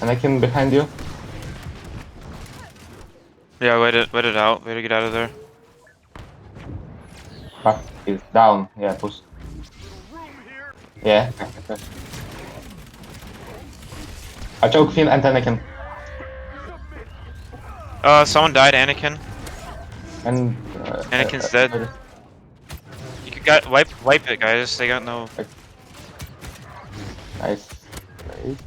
And I can behind you. Yeah, wait it out. Way to get out of there. Fuck, he's down. Yeah, push. Yeah. I choke Finn and then I can. Someone died, Anakin. And Anakin's dead. You could wipe it, guys. They got no. Nice. Wait,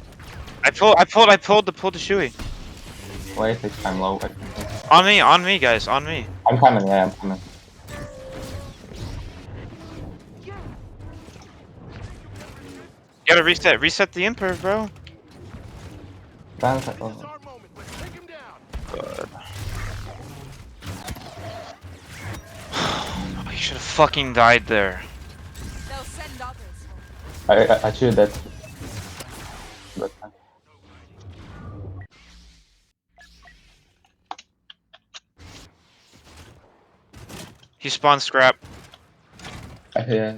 I pulled the Shui. wait, I'm low. On me, guys, on me. I'm coming, yeah, I'm coming. You gotta reset the Imperv, bro. Dance, oh. God. You should have fucking died there. They'll send others. I shoot that. But, He spawned scrap. yeah.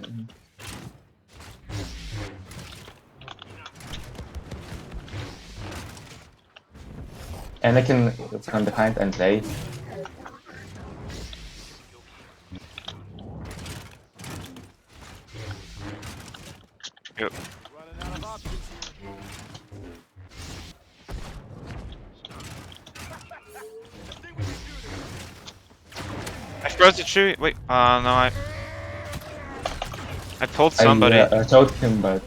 And I can come behind and play. Yep. I froze the tree. Wait, no, I pulled somebody. I choked him, but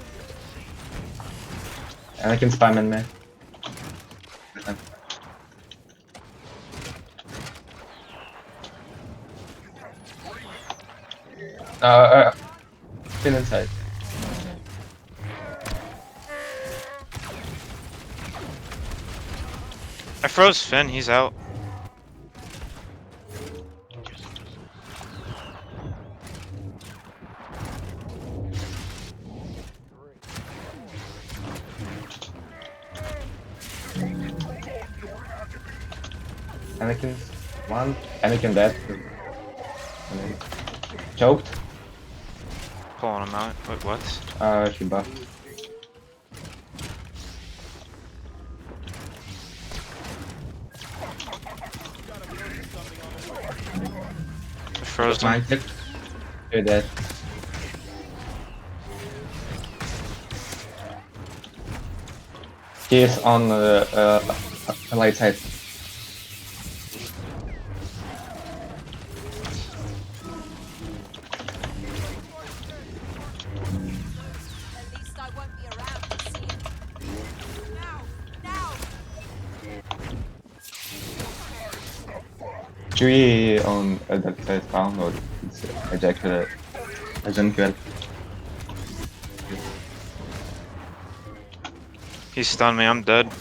and I can spam in me. Still inside. I froze Finn. He's out. Anakin one. Anakin dead. Choked. Pulling him out. Wait, what? She buffed. I froze him. You're dead. He is on the light side. At least I won't be around to see it. Now! Chewie on that side found or it's ejected a junkyard. He stunned me. I'm dead.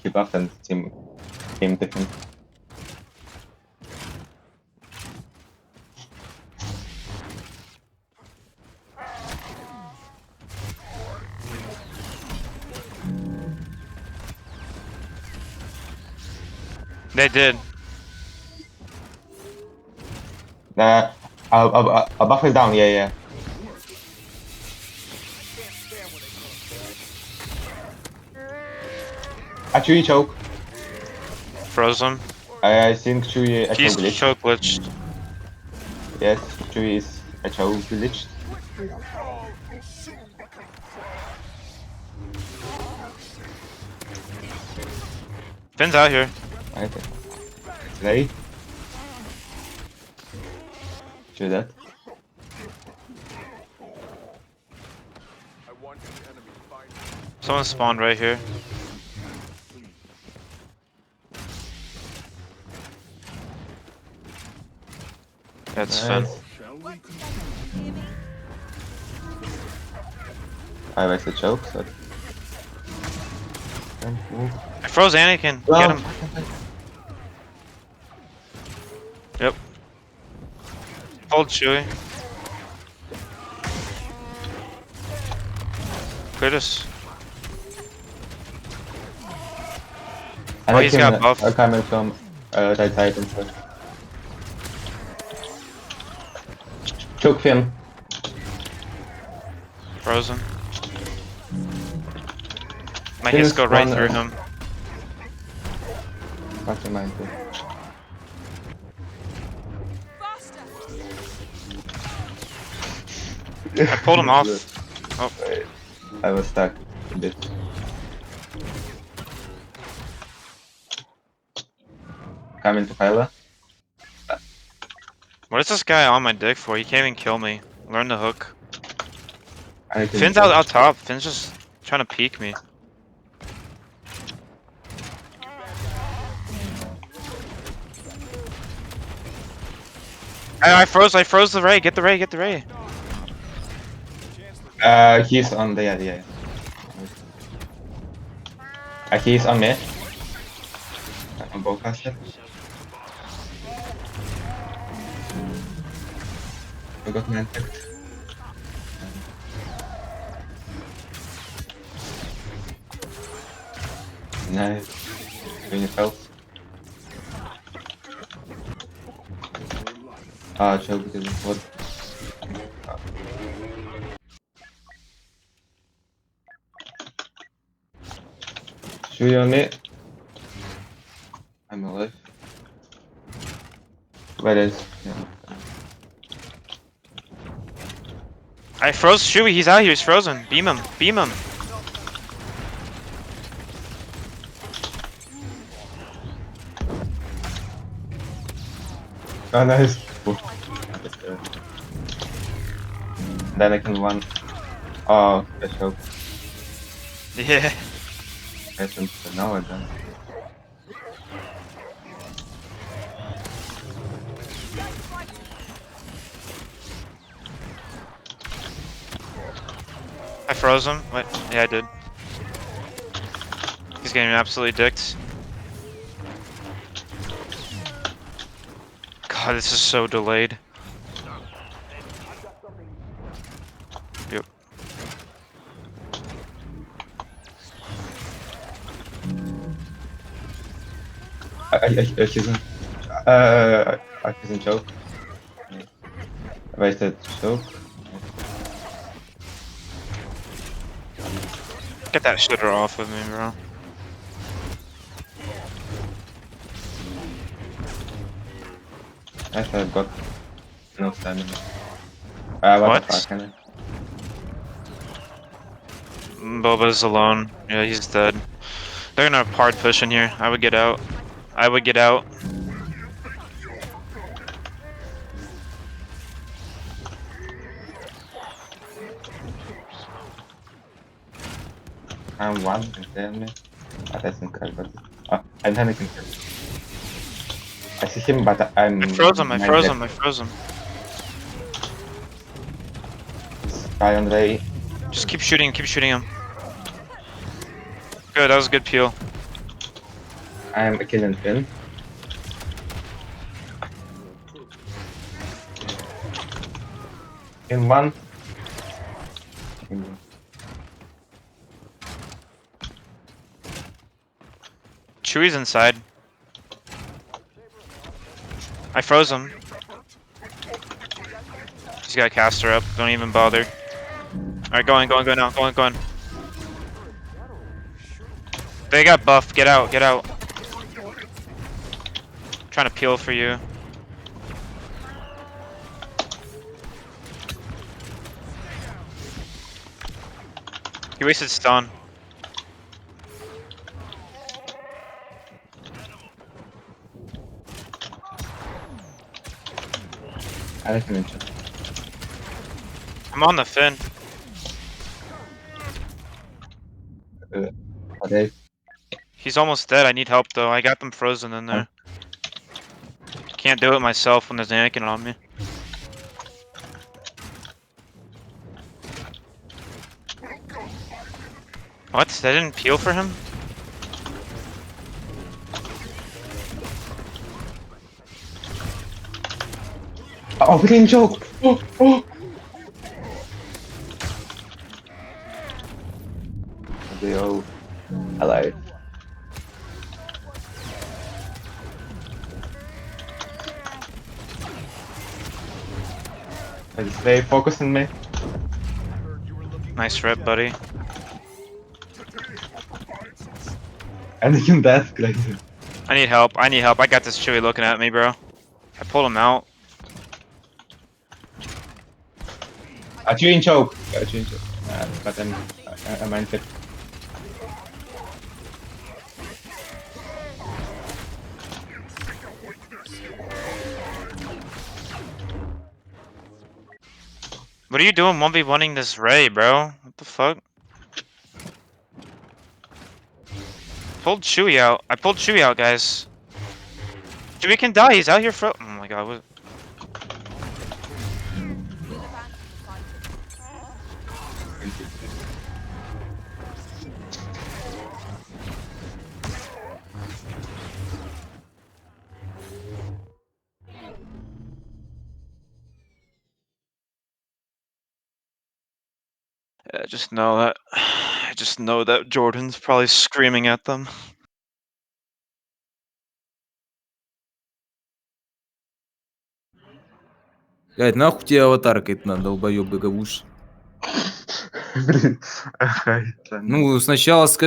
He buffed and team different. They did. A buff is down, yeah. A Chewie choke. Froze him. I think Chewie a He's choke glitch. choke glitched. Yes, Chewie is a choke glitch. Finn's out here. Okay. Ready? Do that. Someone spawned right here. That's Finn. I wasted choke, so. I froze Anakin. Well, Get him. Yep. Hold Chewie. Clear this. And Oh, he's got buff. coming from right side and stuff. Choke him. Frozen. My hits go right through him. What's your mind? Faster. I pulled him off. Oh, I was stuck a bit. Coming to Hyla. what is this guy on my dick for? He can't even kill me. Learn the hook. I need to Finn's out top. Finn's just trying to peek me. I froze the ray. Get the ray. Get the ray. He's on the yeah. He's on me. On both caster. I got man picked. Nice. Doing your health. Ah, choke because of what? Shoot on me. I'm alive. Where is? Yeah. I froze Shuey. He's out here. He's frozen. Beam him. Beam him. Oh, nice. Then I can run. Oh, I choke. Yeah. I think so now I done. I froze him. Wait. Yeah, I did. He's getting absolutely dicked. God, this is so delayed. Yep. I shouldn't. I shouldn't choke. I wasted choke. Get that shitter off of me, bro. I've got no stamina. What What? the fuck, can I? Boba's alone. Yeah, he's dead. They're gonna hard push in here. I would get out. I would get out. I'm one, and tell me. But I think I got it. Oh, I'm panicking. I see him, but I'm. I froze him. I froze him. I froze him. Spy on Ray. Just keep shooting. Keep shooting him. Good. That was a good peel. I'm killing Finn. In one. Chewie's inside. I froze him. He's got a caster up. Don't even bother. Alright, go now. Go on. They got buffed. Get out. Trying to peel for you. He wasted stun. I like him. I'm on the fin. Okay. He's almost dead. I need help though. I got them frozen in there. Can't do it myself when there's Anakin on me. What? That didn't peel for him? Oh, we didn't choke! Oh! They all alive. Stay focused on me. Nice rip, buddy. And you can death, crazy. I need help. I need help. I got this Chewie looking at me, bro. I pulled him out. I chew in choke. I chew in choke. But I'm mindset. What are you doing 1v1ing this Ray, bro? What the fuck? Pulled Chewie out. I pulled Chewie out, guys. Chewie can die. He's out here for. Oh my god. What? We'll abandon the fight. I just know that. I just know that Jordan's probably screaming at them. Блядь, нахуй тебе аватарка это надо, долбоёб договуш. Блин. Ага, Ну, сначала скажи.